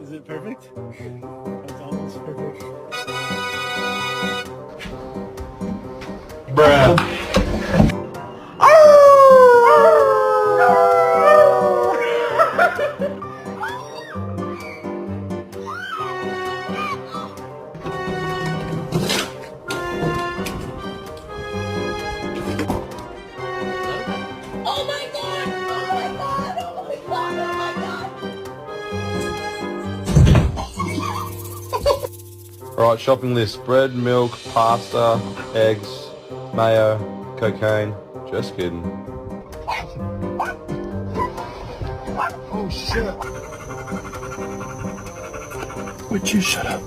Is it perfect? That's almost perfect. Bruh. Oh my god! Oh my god! Oh my god! Oh my god! Alright, shopping list. Bread, milk, pasta, eggs, mayo, cocaine. Just kidding. Oh shit. Would you shut up?